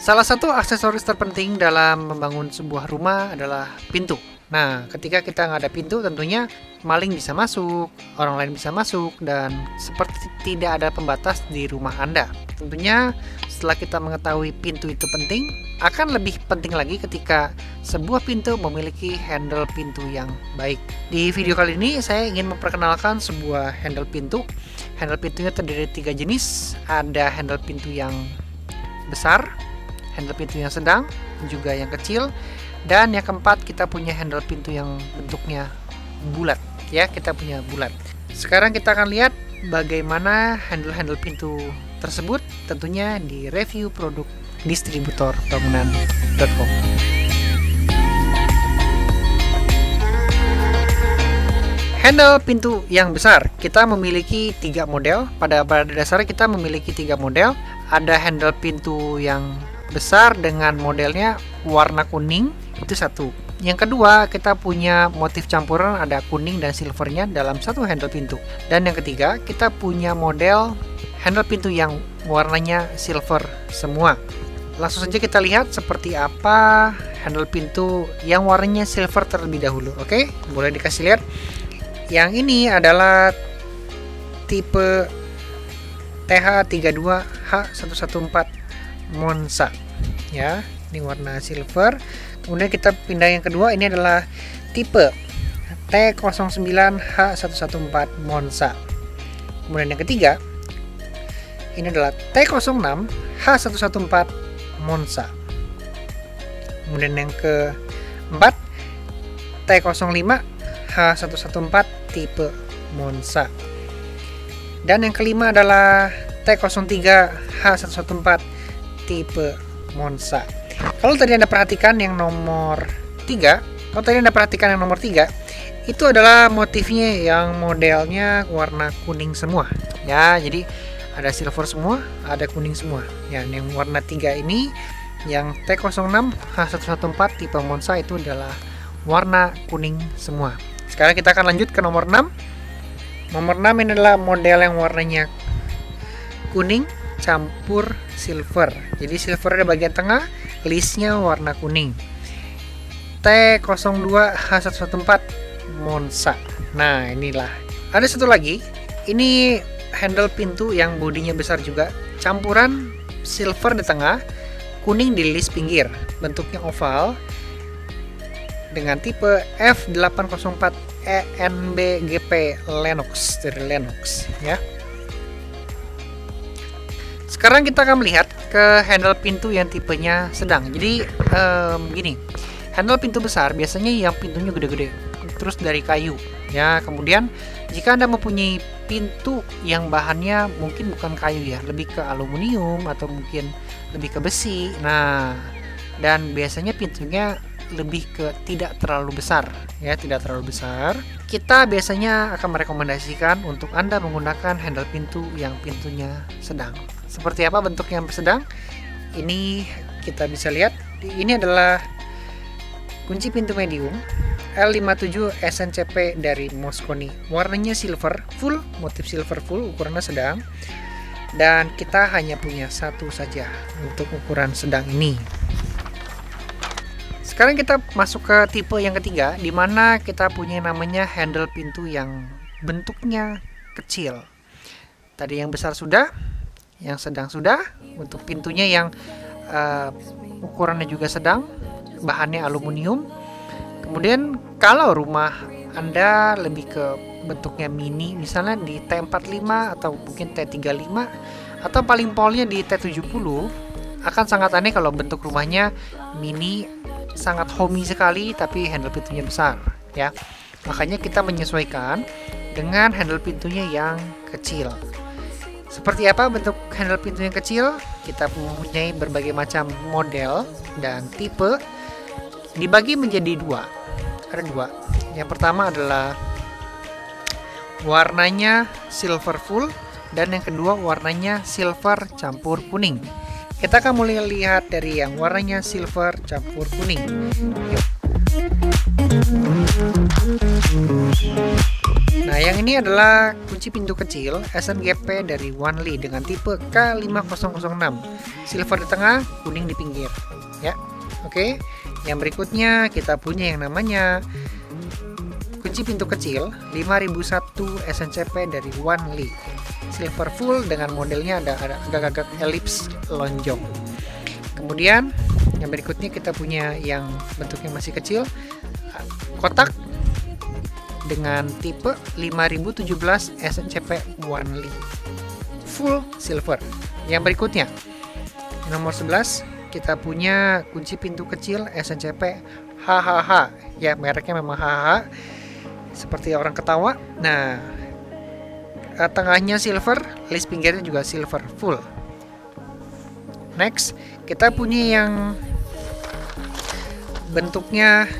Salah satu aksesoris terpenting dalam membangun sebuah rumah adalah pintu. Nah, ketika kita nggak ada pintu, tentunya maling bisa masuk, orang lain bisa masuk, dan seperti tidak ada pembatas di rumah Anda. Tentunya setelah kita mengetahui pintu itu penting, akan lebih penting lagi ketika sebuah pintu memiliki handle pintu yang baik. Di video kali ini saya ingin memperkenalkan sebuah handle pintu. Handle pintunya terdiri dari 3 jenis. Ada handle pintu yang besar, handle pintu yang sedang, juga yang kecil. Dan yang keempat, kita punya handle pintu yang bentuknya bulat, ya, kita punya bulat. Sekarang kita akan lihat bagaimana handle-handle pintu tersebut, tentunya di review produk distributor bangunan.com. Handle pintu yang besar, kita memiliki 3 model. Pada dasarnya kita memiliki 3 model. Ada handle pintu yang besar dengan modelnya warna kuning, itu satu. Yang kedua, kita punya motif campuran, ada kuning dan silvernya dalam satu handle pintu. Dan yang ketiga, kita punya model handle pintu yang warnanya silver semua. Langsung saja kita lihat seperti apa handle pintu yang warnanya silver terlebih dahulu. Oke, boleh dikasih lihat. Yang ini adalah tipe TH32H114 Monza, ya, ini warna silver. Kemudian kita pindah yang kedua, ini adalah tipe T09H114 Monza. Kemudian yang ketiga, ini adalah T06H114 Monza. Kemudian yang keempat, T05H114 tipe Monza. Dan yang kelima adalah T03H114 tipe Monza. Kalau tadi Anda perhatikan yang nomor 3, itu adalah motifnya yang modelnya warna kuning semua. Ya, jadi ada silver semua, ada kuning semua. Ya, yang warna 3 ini, yang T06H114 tipe Monza itu adalah warna kuning semua. Sekarang kita akan lanjut ke nomor 6. Nomor 6 ini adalah model yang warnanya kuning campur silver. Jadi silver ada bagian tengah, listnya warna kuning. T02H114 Monza. Nah, inilah. Ada satu lagi. Ini handle pintu yang bodinya besar juga, campuran silver di tengah, kuning di list pinggir. Bentuknya oval dengan tipe F804 ENBGP Lennox dari Lennox, ya. Sekarang kita akan melihat ke handle pintu yang tipenya sedang. Jadi gini, handle pintu besar biasanya yang pintunya gede-gede, terus dari kayu, ya. Kemudian jika Anda mempunyai pintu yang bahannya mungkin bukan kayu, ya, lebih ke aluminium atau mungkin lebih ke besi. Nah, dan biasanya pintunya lebih ke tidak terlalu besar, ya, tidak terlalu besar. Kita biasanya akan merekomendasikan untuk Anda menggunakan handle pintu yang pintunya sedang. Seperti apa bentuk yang sedang? Ini kita bisa lihat. Ini adalah kunci pintu medium L57 SNCP dari Mosconi. Warnanya silver full, motif silver full, ukurannya sedang. Dan kita hanya punya satu saja untuk ukuran sedang ini. Sekarang kita masuk ke tipe yang ketiga, di mana kita punya namanya handle pintu yang bentuknya kecil. Tadi yang besar sudah, yang sedang sudah. Untuk pintunya yang ukurannya juga sedang, bahannya aluminium. Kemudian kalau rumah Anda lebih ke bentuknya mini, misalnya di T45 atau mungkin T35 atau paling polnya di T70, akan sangat aneh kalau bentuk rumahnya mini, sangat homey sekali tapi handle pintunya besar, ya. Makanya kita menyesuaikan dengan handle pintunya yang kecil. Seperti apa bentuk handle pintu yang kecil? Kita mempunyai berbagai macam model dan tipe, dibagi menjadi dua. Ada dua. Yang pertama adalah warnanya silver full, dan yang kedua warnanya silver campur kuning. Kita akan mulai lihat dari yang warnanya silver campur kuning. Yuk. Nah, Nah, yang ini adalah kunci pintu kecil SNGP dari Wanli dengan tipe K5006. Silver di tengah, kuning di pinggir. Ya, oke. Yang berikutnya kita punya yang namanya kunci pintu kecil 5001 SNCP dari Wanli. Silver full dengan modelnya ada agak-agak elips lonjong. Kemudian yang berikutnya kita punya yang bentuknya masih kecil, kotak dengan tipe 5017 SNCP Wanli full silver. Yang berikutnya nomor 11 kita punya kunci pintu kecil SNCP HHH, ya mereknya memang HHH seperti orang ketawa. Nah, tengahnya silver, list pinggirnya juga silver full. Next kita punya yang bentuknya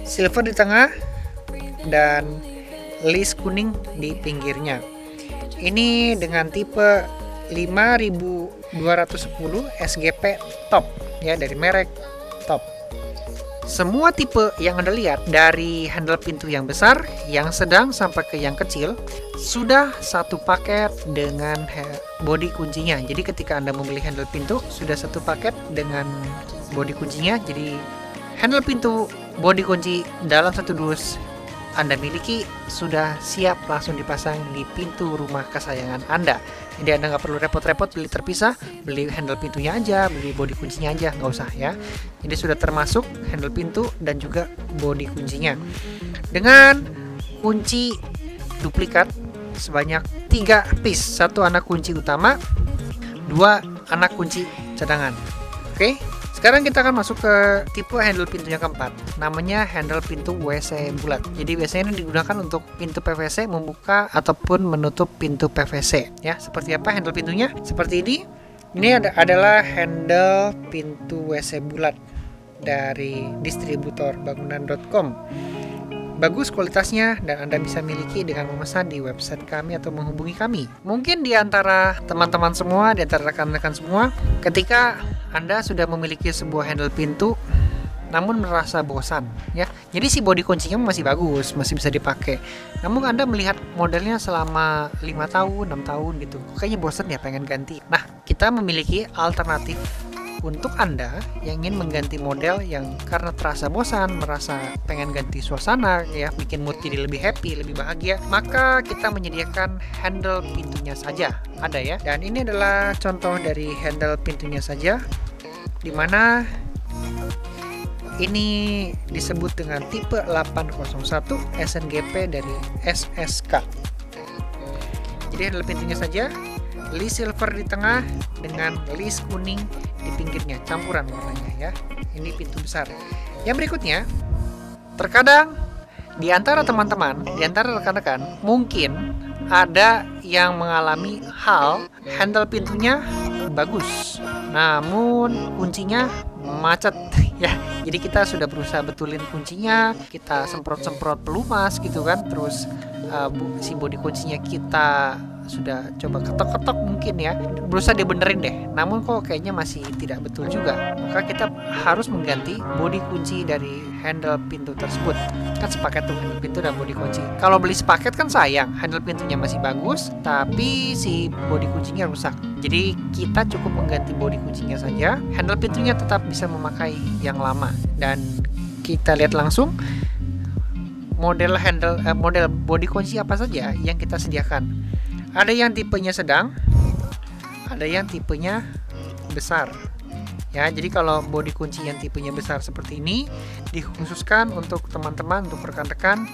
silver di tengah dan list kuning di pinggirnya. Ini dengan tipe 5210 SGP top, ya, dari merek top. Semua tipe yang Anda lihat dari handle pintu yang besar, yang sedang sampai ke yang kecil sudah satu paket dengan bodi kuncinya. Jadi ketika Anda membeli handle pintu sudah satu paket dengan bodi kuncinya. Jadi handle pintu bodi kunci dalam satu dus Anda miliki sudah siap langsung dipasang di pintu rumah kesayangan Anda. Jadi Anda nggak perlu repot-repot beli terpisah, beli handle pintunya aja, beli bodi kuncinya aja, nggak usah ya. Jadi sudah termasuk handle pintu dan juga bodi kuncinya. Dengan kunci duplikat sebanyak 3 piece, 1 anak kunci utama, 2 anak kunci cadangan. Oke. Sekarang kita akan masuk ke tipe handle pintu yang keempat, namanya handle pintu WC bulat. Jadi biasanya ini digunakan untuk pintu PVC membuka ataupun menutup pintu PVC. Ya, seperti apa handle pintunya? Seperti ini. Ini adalah handle pintu WC bulat dari distributor bangunan.com. Bagus kualitasnya dan Anda bisa miliki dengan memesan di website kami atau menghubungi kami. Mungkin di antara teman-teman semua, di antara rekan-rekan semua, ketika Anda sudah memiliki sebuah handle pintu namun merasa bosan, ya. Jadi si bodi kuncinya masih bagus, masih bisa dipakai. Namun Anda melihat modelnya selama 5 tahun, 6 tahun gitu. Kayaknya bosan ya, pengen ganti. Nah, kita memiliki alternatif untuk Anda yang ingin mengganti model yang karena terasa bosan, merasa pengen ganti suasana, ya, bikin mood jadi lebih happy, lebih bahagia, maka kita menyediakan handle pintunya saja. Ada ya. Dan ini adalah contoh dari handle pintunya saja, dimana ini disebut dengan tipe 801 SNGP dari SSK. Jadi handle pintunya saja, list silver di tengah dengan list kuning di pinggirnya, campuran warnanya ya. Ini pintu besar. Yang berikutnya, terkadang di antara teman-teman, di antara rekan-rekan, mungkin ada yang mengalami hal handle pintunya bagus, namun kuncinya macet ya. Jadi kita sudah berusaha betulin kuncinya, kita semprot-semprot pelumas gitu kan, terus si bodi kuncinya kita sudah coba ketok-ketok mungkin ya, berusaha dibenerin deh, namun kok kayaknya masih tidak betul juga. Maka kita harus mengganti bodi kunci dari handle pintu tersebut. Kan sepaket tuh handle pintu dan bodi kunci. Kalau beli sepaket kan sayang, handle pintunya masih bagus tapi si bodi kuncinya rusak. Jadi kita cukup mengganti bodi kuncinya saja, handle pintunya tetap bisa memakai yang lama. Dan kita lihat langsung model bodi kunci apa saja yang kita sediakan. Ada yang tipenya sedang, ada yang tipenya besar. Ya, jadi kalau bodi kunci yang tipenya besar seperti ini dikhususkan untuk teman-teman, untuk rekan-rekan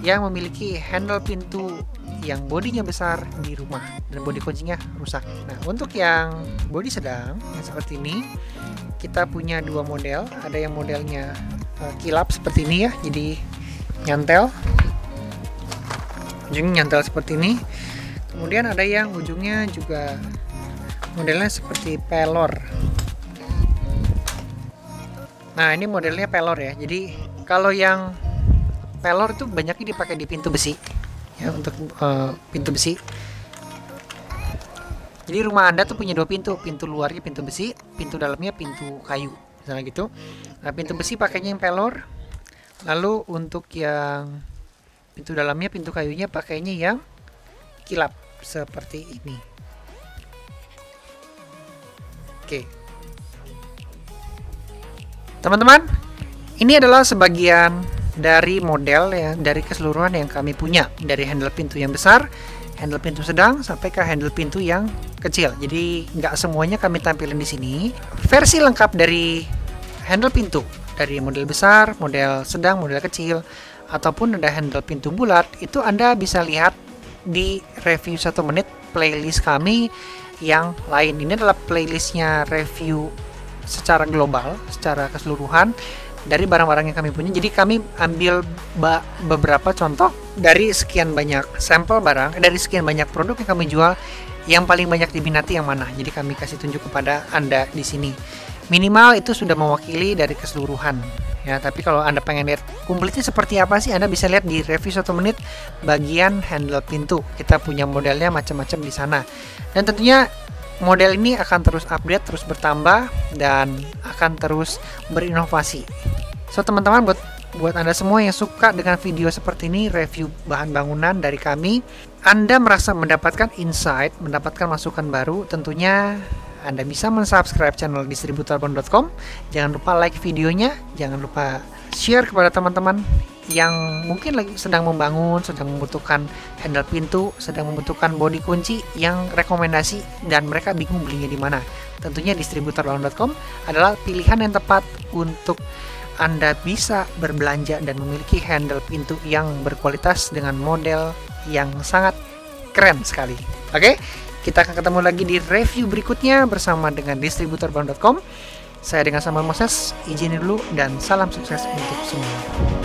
yang memiliki handle pintu yang bodinya besar di rumah dan bodi kuncinya rusak. Nah, untuk yang bodi sedang yang seperti ini, kita punya 2 model. Ada yang modelnya kilap seperti ini ya, jadi nyantel, ujungnya nyantel seperti ini. Kemudian ada yang ujungnya juga modelnya seperti pelor. Nah, ini modelnya pelor ya. Jadi kalau yang pelor itu banyaknya dipakai di pintu besi ya, untuk pintu besi. Jadi rumah Anda tuh punya 2 pintu, pintu luarnya pintu besi, pintu dalamnya pintu kayu, misalnya gitu. Nah, pintu besi pakainya yang pelor. Lalu untuk yang Pintu dalamnya, pintu kayunya pakainya yang kilap seperti ini. Oke. Teman-teman, ini adalah sebagian dari model ya, dari keseluruhan yang kami punya, dari handle pintu yang besar, handle pintu sedang, sampai ke handle pintu yang kecil. Jadi nggak semuanya kami tampilin di sini. Versi lengkap dari handle pintu dari model besar, model sedang, model kecil, ataupun ada handle pintu bulat, itu Anda bisa lihat di review 1 menit playlist kami yang lain. Ini adalah playlistnya review secara global, secara keseluruhan dari barang-barang yang kami punya. Jadi kami ambil beberapa contoh dari sekian banyak sampel barang, dari sekian banyak produk yang kami jual, yang paling banyak diminati yang mana. Jadi kami kasih tunjuk kepada Anda di sini. Minimal itu sudah mewakili dari keseluruhan. Ya, tapi kalau Anda pengen lihat komplitnya seperti apa sih, Anda bisa lihat di review 1 menit bagian handle pintu. Kita punya modelnya macam-macam di sana. Dan tentunya model ini akan terus update, terus bertambah, dan akan terus berinovasi. So teman-teman, buat Anda semua yang suka dengan video seperti ini, review bahan bangunan dari kami, Anda merasa mendapatkan insight, mendapatkan masukan baru, tentunya Anda bisa mensubscribe channel distributorban.com. Jangan lupa like videonya, jangan lupa share kepada teman-teman yang mungkin lagi sedang membangun, sedang membutuhkan handle pintu, sedang membutuhkan bodi kunci yang rekomendasi dan mereka bingung belinya di mana. Tentunya distributorban.com adalah pilihan yang tepat untuk Anda bisa berbelanja dan memiliki handle pintu yang berkualitas dengan model yang sangat keren sekali. Oke, kita akan ketemu lagi di review berikutnya bersama dengan distributorban.com. Saya dengan Samuel Moses, izin dulu dan salam sukses untuk semua.